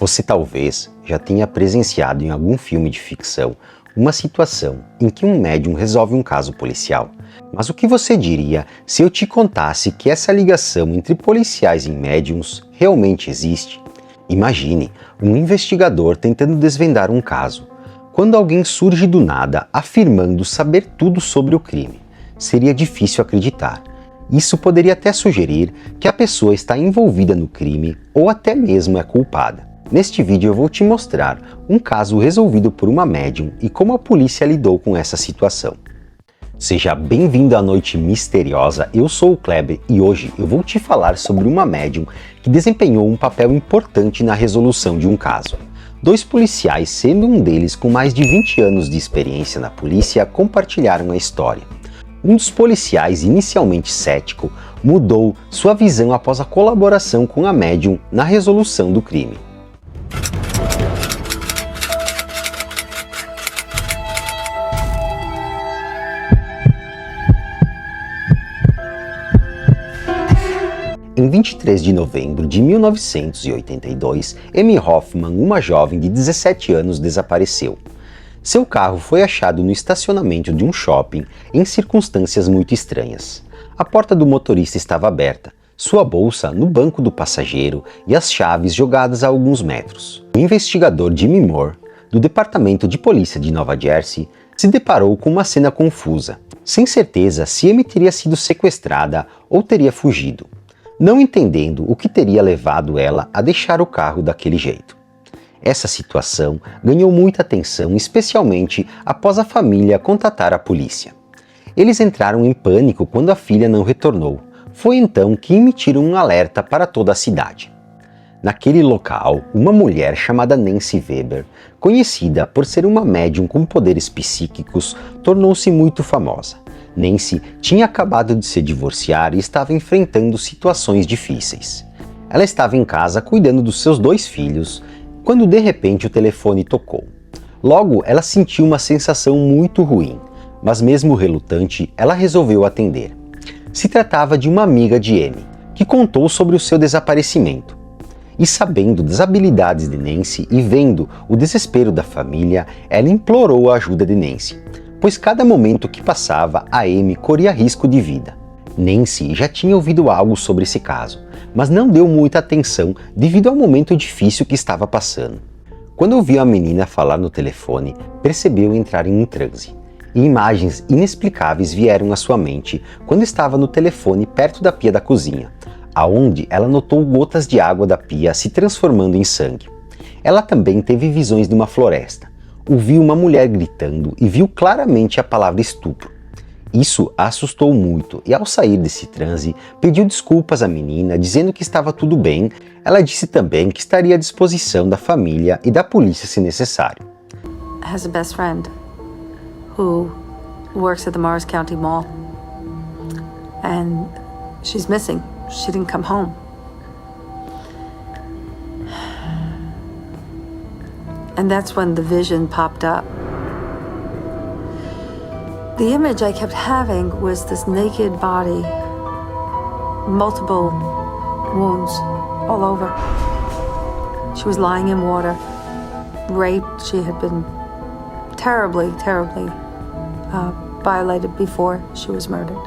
Você talvez já tenha presenciado em algum filme de ficção uma situação em que um médium resolve um caso policial. Mas o que você diria se eu te contasse que essa ligação entre policiais e médiums realmente existe? Imagine um investigador tentando desvendar um caso, quando alguém surge do nada afirmando saber tudo sobre o crime. Seria difícil acreditar. Isso poderia até sugerir que a pessoa está envolvida no crime ou até mesmo é culpada. Neste vídeo eu vou te mostrar um caso resolvido por uma médium e como a polícia lidou com essa situação. Seja bem-vindo à Noite Misteriosa, eu sou o Kleber e hoje eu vou te falar sobre uma médium que desempenhou um papel importante na resolução de um caso. Dois policiais, sendo um deles com mais de 20 anos de experiência na polícia, compartilharam a história. Um dos policiais, inicialmente cético, mudou sua visão após a colaboração com a médium na resolução do crime. Em 23 de novembro de 1982, Amy Hoffman, uma jovem de 17 anos, desapareceu. Seu carro foi achado no estacionamento de um shopping em circunstâncias muito estranhas. A porta do motorista estava aberta, sua bolsa no banco do passageiro e as chaves jogadas a alguns metros. O investigador Jimmy Moore, do Departamento de Polícia de Nova Jersey, se deparou com uma cena confusa, sem certeza se Amy teria sido sequestrada ou teria fugido, não entendendo o que teria levado ela a deixar o carro daquele jeito. Essa situação ganhou muita atenção, especialmente após a família contatar a polícia. Eles entraram em pânico quando a filha não retornou. Foi então que emitiram um alerta para toda a cidade. Naquele local, uma mulher chamada Nancy Weber, conhecida por ser uma médium com poderes psíquicos, tornou-se muito famosa. Nancy tinha acabado de se divorciar e estava enfrentando situações difíceis. Ela estava em casa cuidando dos seus 2 filhos, quando de repente o telefone tocou. Logo, ela sentiu uma sensação muito ruim, mas mesmo relutante, ela resolveu atender. Se tratava de uma amiga de Amy, que contou sobre o seu desaparecimento. E sabendo das habilidades de Nancy e vendo o desespero da família, ela implorou a ajuda de Nancy, pois cada momento que passava, a Amy corria risco de vida. Nancy já tinha ouvido algo sobre esse caso, mas não deu muita atenção devido ao momento difícil que estava passando. Quando ouviu a menina falar no telefone, percebeu entrar em um transe, e imagens inexplicáveis vieram à sua mente quando estava no telefone perto da pia da cozinha, aonde ela notou gotas de água da pia se transformando em sangue. Ela também teve visões de uma floresta, ouviu uma mulher gritando e viu claramente a palavra estupro. Isso a assustou muito e ao sair desse transe, pediu desculpas à menina, dizendo que estava tudo bem. Ela disse também que estaria à disposição da família e da polícia se necessário. Has a best friend who works at the Morris County Mall. And she's missing. She didn't come home. And that's when the vision popped up. The image I kept having was this naked body, multiple wounds all over. She was lying in water, raped. She had been terribly violated before she was murdered.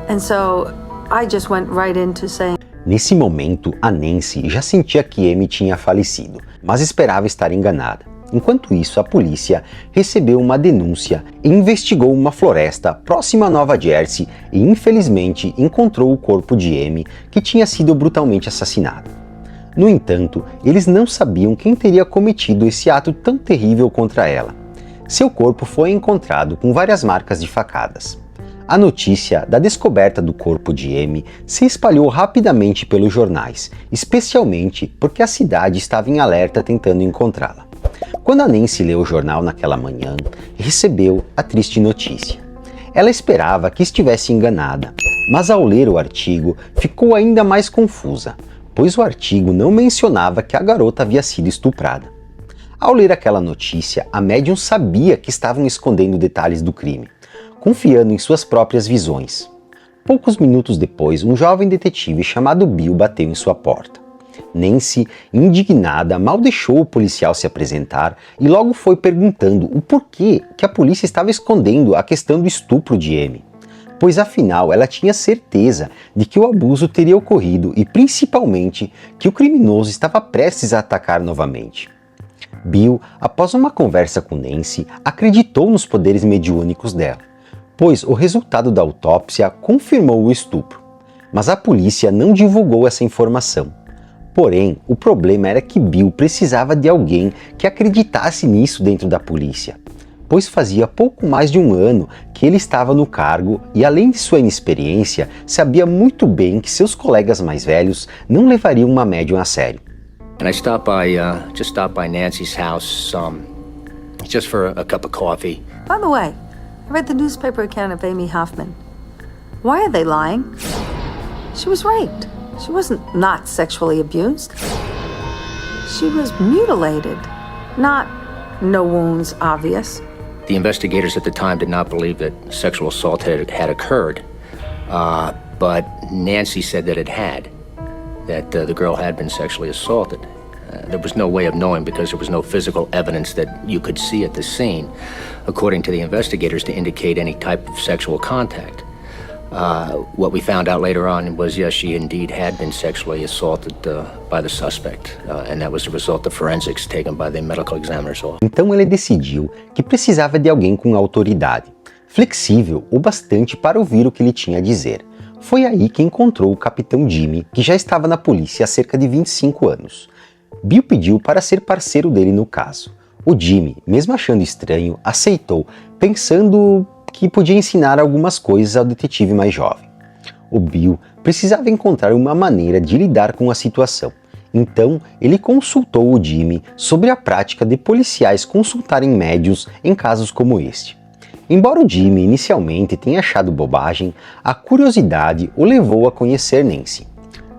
And so I just went right into saying, Nesse momento, a Nancy já sentia que Amy tinha falecido, mas esperava estar enganada. Enquanto isso, a polícia recebeu uma denúncia e investigou uma floresta próxima a Nova Jersey e, infelizmente, encontrou o corpo de Amy, que tinha sido brutalmente assassinada. No entanto, eles não sabiam quem teria cometido esse ato tão terrível contra ela. Seu corpo foi encontrado com várias marcas de facadas. A notícia da descoberta do corpo de Amy se espalhou rapidamente pelos jornais, especialmente porque a cidade estava em alerta tentando encontrá-la. Quando a Nancy leu o jornal naquela manhã, recebeu a triste notícia. Ela esperava que estivesse enganada, mas ao ler o artigo ficou ainda mais confusa, pois o artigo não mencionava que a garota havia sido estuprada. Ao ler aquela notícia, a médium sabia que estavam escondendo detalhes do crime, confiando em suas próprias visões. Poucos minutos depois, um jovem detetive chamado Bill bateu em sua porta. Nancy, indignada, mal deixou o policial se apresentar e logo foi perguntando o porquê que a polícia estava escondendo a questão do estupro de Amy. Pois afinal ela tinha certeza de que o abuso teria ocorrido e principalmente que o criminoso estava prestes a atacar novamente. Bill, após uma conversa com Nancy, acreditou nos poderes mediúnicos dela, pois o resultado da autópsia confirmou o estupro. Mas a polícia não divulgou essa informação. Porém, o problema era que Bill precisava de alguém que acreditasse nisso dentro da polícia, pois fazia pouco mais de um ano que ele estava no cargo e, além de sua inexperiência, sabia muito bem que seus colegas mais velhos não levariam uma médium a sério. And I just stopped by Nancy's house, just for a cup of coffee. By the way, I read the newspaper account of Amy Hoffman. Why are they lying? She was raped. She wasn't not sexually abused. She was mutilated. Not no wounds obvious. The investigators at the time did not believe that sexual assault had occurred, but Nancy said that it had, that the girl had been sexually assaulted. There was no way of knowing because there was no physical evidence that you could see at the scene, according to the investigators, to indicate any type of sexual contact. What we found out later on was, yes, she indeed had been sexually assaulted by the suspect, and that was the result of forensics taken by the medical examiner's office. Então ele decidiu que precisava de alguém com autoridade, flexível o bastante para ouvir o que ele tinha a dizer. Foi aí que encontrou o capitão Jimmy, que já estava na polícia há cerca de 25 anos. Bill pediu para ser parceiro dele no caso. O Jimmy, mesmo achando estranho, aceitou, pensando que podia ensinar algumas coisas ao detetive mais jovem. O Bill precisava encontrar uma maneira de lidar com a situação, então ele consultou o Jimmy sobre a prática de policiais consultarem médiuns em casos como este. Embora o Jimmy inicialmente tenha achado bobagem, a curiosidade o levou a conhecer Nancy.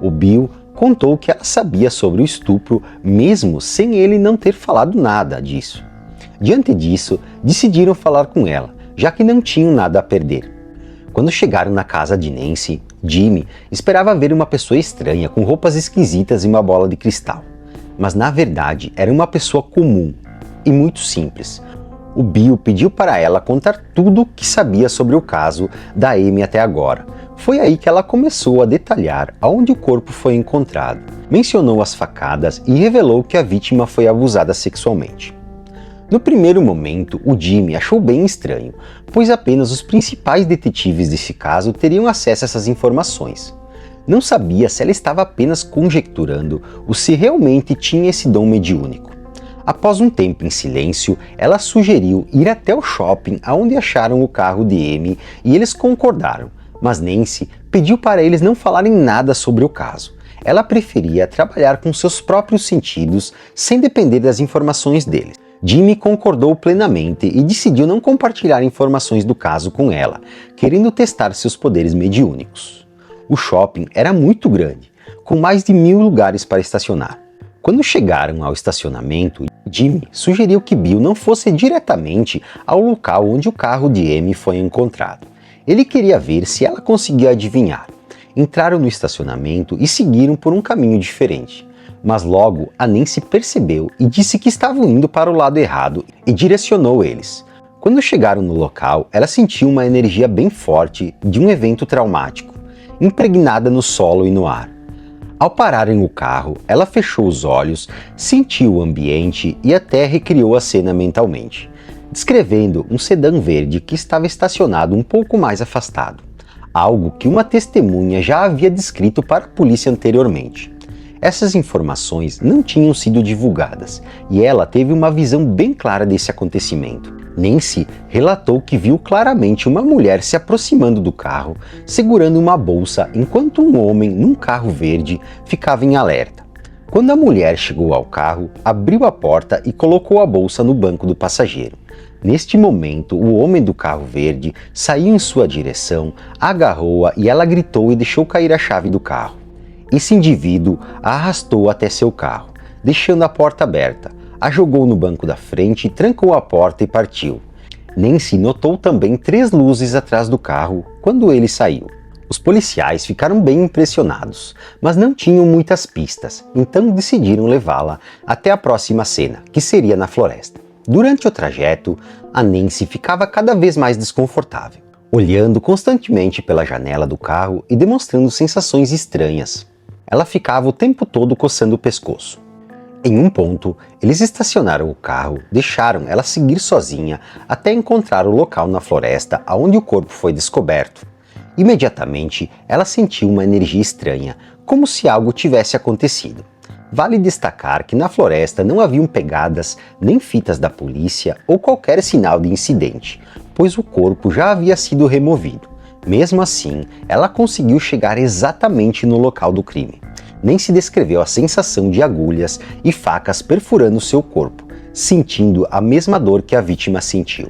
O Bill contou que ela sabia sobre o estupro mesmo sem ele não ter falado nada disso. Diante disso, decidiram falar com ela, já que não tinham nada a perder. Quando chegaram na casa de Nancy, Jimmy esperava ver uma pessoa estranha com roupas esquisitas e uma bola de cristal. Mas na verdade era uma pessoa comum e muito simples. O Bill pediu para ela contar tudo o que sabia sobre o caso da Amy até agora. Foi aí que ela começou a detalhar aonde o corpo foi encontrado. Mencionou as facadas e revelou que a vítima foi abusada sexualmente. No primeiro momento, o Jimmy achou bem estranho, pois apenas os principais detetives desse caso teriam acesso a essas informações. Não sabia se ela estava apenas conjecturando ou se realmente tinha esse dom mediúnico. Após um tempo em silêncio, ela sugeriu ir até o shopping onde acharam o carro de Amy e eles concordaram, mas Nancy pediu para eles não falarem nada sobre o caso. Ela preferia trabalhar com seus próprios sentidos sem depender das informações deles. Jimmy concordou plenamente e decidiu não compartilhar informações do caso com ela, querendo testar seus poderes mediúnicos. O shopping era muito grande, com mais de 1000 lugares para estacionar. Quando chegaram ao estacionamento, Jimmy sugeriu que Bill não fosse diretamente ao local onde o carro de Amy foi encontrado. Ele queria ver se ela conseguia adivinhar. Entraram no estacionamento e seguiram por um caminho diferente. Mas logo a Nancy percebeu e disse que estavam indo para o lado errado e direcionou eles. Quando chegaram no local, ela sentiu uma energia bem forte de um evento traumático, impregnada no solo e no ar. Ao pararem o carro, ela fechou os olhos, sentiu o ambiente e até recriou a cena mentalmente, descrevendo um sedã verde que estava estacionado um pouco mais afastado, algo que uma testemunha já havia descrito para a polícia anteriormente. Essas informações não tinham sido divulgadas e ela teve uma visão bem clara desse acontecimento. Nancy relatou que viu claramente uma mulher se aproximando do carro, segurando uma bolsa, enquanto um homem num carro verde ficava em alerta. Quando a mulher chegou ao carro, abriu a porta e colocou a bolsa no banco do passageiro. Neste momento, o homem do carro verde saiu em sua direção, agarrou-a e ela gritou e deixou cair a chave do carro. Esse indivíduo a arrastou até seu carro, deixando a porta aberta, a jogou no banco da frente, trancou a porta e partiu. Nancy notou também 3 luzes atrás do carro quando ele saiu. Os policiais ficaram bem impressionados, mas não tinham muitas pistas, então decidiram levá-la até a próxima cena, que seria na floresta. Durante o trajeto, a Nancy ficava cada vez mais desconfortável, olhando constantemente pela janela do carro e demonstrando sensações estranhas. Ela ficava o tempo todo coçando o pescoço. Em um ponto, eles estacionaram o carro, deixaram ela seguir sozinha até encontrar o local na floresta onde o corpo foi descoberto. Imediatamente, ela sentiu uma energia estranha, como se algo tivesse acontecido. Vale destacar que na floresta não haviam pegadas, nem fitas da polícia ou qualquer sinal de incidente, pois o corpo já havia sido removido. Mesmo assim, ela conseguiu chegar exatamente no local do crime. Nem se descreveu a sensação de agulhas e facas perfurando seu corpo, sentindo a mesma dor que a vítima sentiu.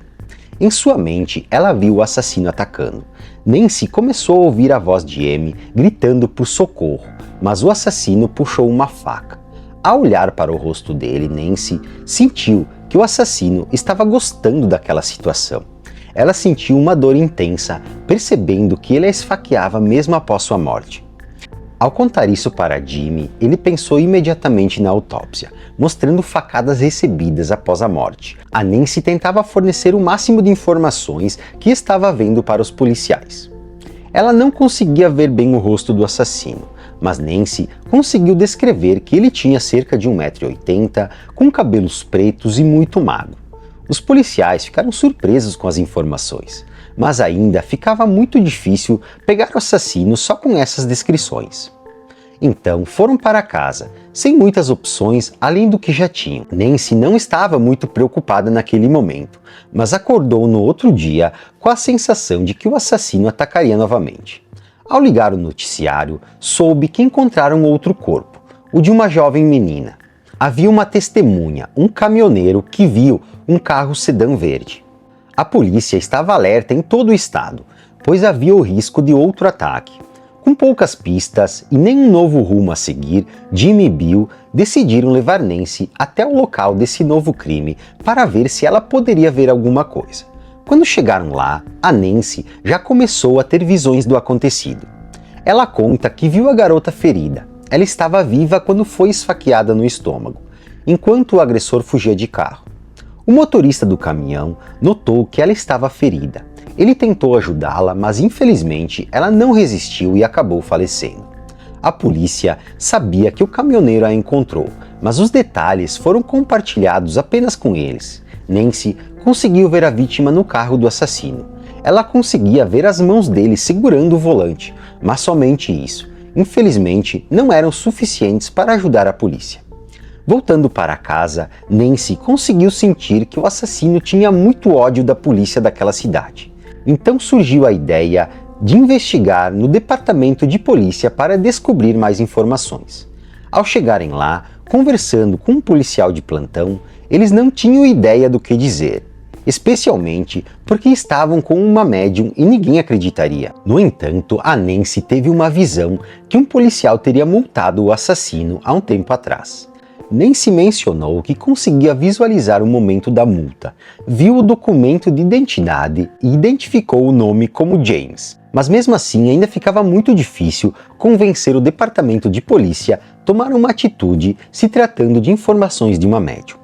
Em sua mente, ela viu o assassino atacando. Nancy começou a ouvir a voz de Amy gritando por socorro, mas o assassino puxou uma faca. Ao olhar para o rosto dele, Nancy sentiu que o assassino estava gostando daquela situação. Ela sentiu uma dor intensa, percebendo que ele a esfaqueava mesmo após sua morte. Ao contar isso para Jimmy, ele pensou imediatamente na autópsia, mostrando facadas recebidas após a morte. A Nancy tentava fornecer o máximo de informações que estava vendo para os policiais. Ela não conseguia ver bem o rosto do assassino, mas Nancy conseguiu descrever que ele tinha cerca de 1,80 m, com cabelos pretos e muito magro. Os policiais ficaram surpresos com as informações, mas ainda ficava muito difícil pegar o assassino só com essas descrições. Então foram para casa, sem muitas opções além do que já tinham. Nancy não estava muito preocupada naquele momento, mas acordou no outro dia com a sensação de que o assassino atacaria novamente. Ao ligar o noticiário, soube que encontraram outro corpo, o de uma jovem menina. Havia uma testemunha, um caminhoneiro, que viu um carro sedã verde. A polícia estava alerta em todo o estado, pois havia o risco de outro ataque. Com poucas pistas e nenhum novo rumo a seguir, Jimmy e Bill decidiram levar Nancy até o local desse novo crime para ver se ela poderia ver alguma coisa. Quando chegaram lá, a Nancy já começou a ter visões do acontecido. Ela conta que viu a garota ferida. Ela estava viva quando foi esfaqueada no estômago, enquanto o agressor fugia de carro. O motorista do caminhão notou que ela estava ferida. Ele tentou ajudá-la, mas infelizmente ela não resistiu e acabou falecendo. A polícia sabia que o caminhoneiro a encontrou, mas os detalhes foram compartilhados apenas com eles. Nancy conseguiu ver a vítima no carro do assassino. Ela conseguia ver as mãos dele segurando o volante, mas somente isso. Infelizmente, não eram suficientes para ajudar a polícia. Voltando para casa, Nancy conseguiu sentir que o assassino tinha muito ódio da polícia daquela cidade. Então surgiu a ideia de investigar no departamento de polícia para descobrir mais informações. Ao chegarem lá, conversando com um policial de plantão, eles não tinham ideia do que dizer, especialmente porque estavam com uma médium e ninguém acreditaria. No entanto, a Nancy teve uma visão que um policial teria multado o assassino há um tempo atrás. Nancy mencionou que conseguia visualizar o momento da multa, viu o documento de identidade e identificou o nome como James. Mas mesmo assim ainda ficava muito difícil convencer o departamento de polícia a tomar uma atitude se tratando de informações de uma médium.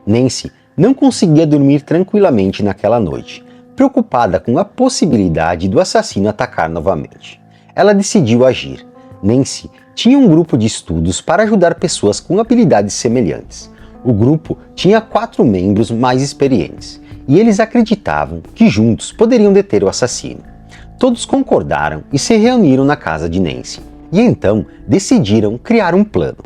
Nancy não conseguia dormir tranquilamente naquela noite, preocupada com a possibilidade do assassino atacar novamente. Ela decidiu agir. Nancy tinha um grupo de estudos para ajudar pessoas com habilidades semelhantes. O grupo tinha 4 membros mais experientes, e eles acreditavam que juntos poderiam deter o assassino. Todos concordaram e se reuniram na casa de Nancy, e então decidiram criar um plano.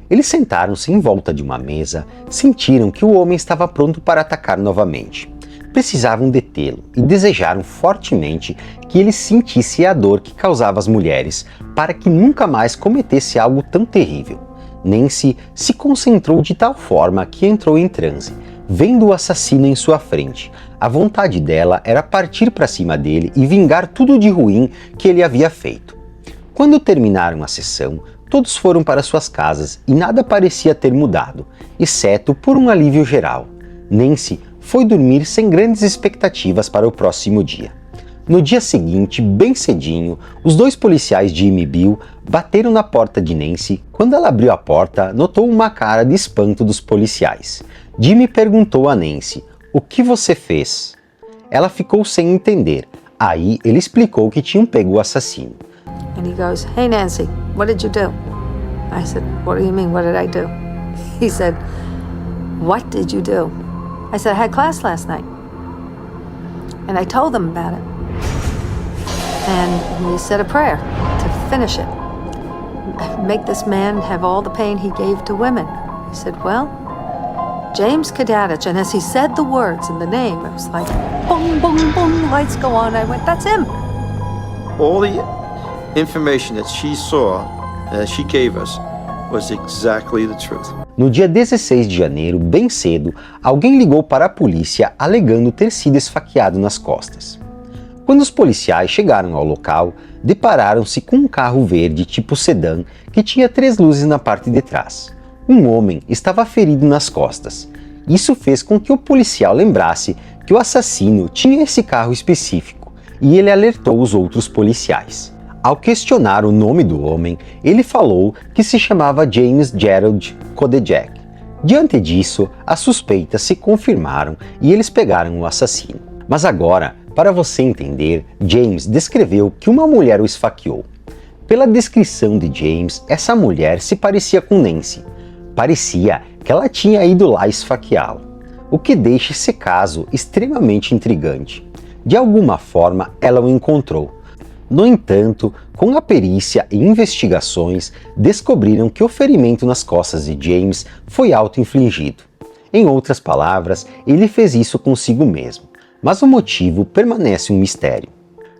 Eles sentaram-se em volta de uma mesa, sentiram que o homem estava pronto para atacar novamente. Precisavam detê-lo e desejaram fortemente que ele sentisse a dor que causava às mulheres para que nunca mais cometesse algo tão terrível. Nancy se concentrou de tal forma que entrou em transe, vendo o assassino em sua frente. A vontade dela era partir para cima dele e vingar tudo de ruim que ele havia feito. Quando terminaram a sessão, todos foram para suas casas e nada parecia ter mudado, exceto por um alívio geral. Nancy foi dormir sem grandes expectativas para o próximo dia. No dia seguinte, bem cedinho, os dois policiais Jimmy e Bill bateram na porta de Nancy. Quando ela abriu a porta, notou uma cara de espanto dos policiais. Jimmy perguntou a Nancy: "O que você fez?" Ela ficou sem entender. Aí ele explicou que tinham pego o assassino. And he goes, "Hey Nancy, what did you do?" I said, "What do you mean, what did I do?" He said, "What did you do?" I said, "I had class last night." And I told them about it. And we said a prayer to finish it. Make this man have all the pain he gave to women. He said, "Well, James Kadadich." And as he said the words and the name, it was like, boom, boom, boom, lights go on. I went, "That's him." All the information that she saw, that she gave us, was exactly the truth. No dia 16 de janeiro, bem cedo, alguém ligou para a polícia alegando ter sido esfaqueado nas costas. Quando os policiais chegaram ao local, depararam-se com um carro verde tipo sedã que tinha 3 luzes na parte de trás. Um homem estava ferido nas costas. Isso fez com que o policial lembrasse que o assassino tinha esse carro específico e ele alertou os outros policiais. Ao questionar o nome do homem, ele falou que se chamava James Gerald Kodejek. Diante disso, as suspeitas se confirmaram e eles pegaram o assassino. Mas agora, para você entender, James descreveu que uma mulher o esfaqueou. Pela descrição de James, essa mulher se parecia com Nancy. Parecia que ela tinha ido lá esfaqueá-lo, o que deixa esse caso extremamente intrigante. De alguma forma, ela o encontrou. No entanto, com a perícia e investigações, descobriram que o ferimento nas costas de James foi auto-infligido. Em outras palavras, ele fez isso consigo mesmo, mas o motivo permanece um mistério.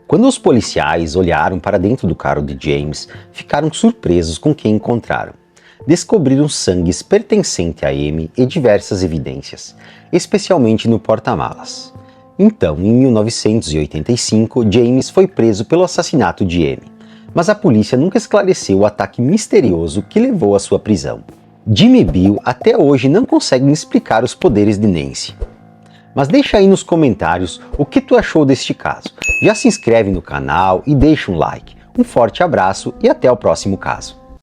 Quando os policiais olharam para dentro do carro de James, ficaram surpresos com o que encontraram. Descobriram sangues pertencente a Amy e diversas evidências, especialmente no porta-malas. Então, em 1985, James foi preso pelo assassinato de Amy, mas a polícia nunca esclareceu o ataque misterioso que levou à sua prisão. Jimmy e Bill até hoje não conseguem explicar os poderes de Nancy. Mas deixa aí nos comentários o que tu achou deste caso. Já se inscreve no canal e deixa um like. Um forte abraço e até o próximo caso.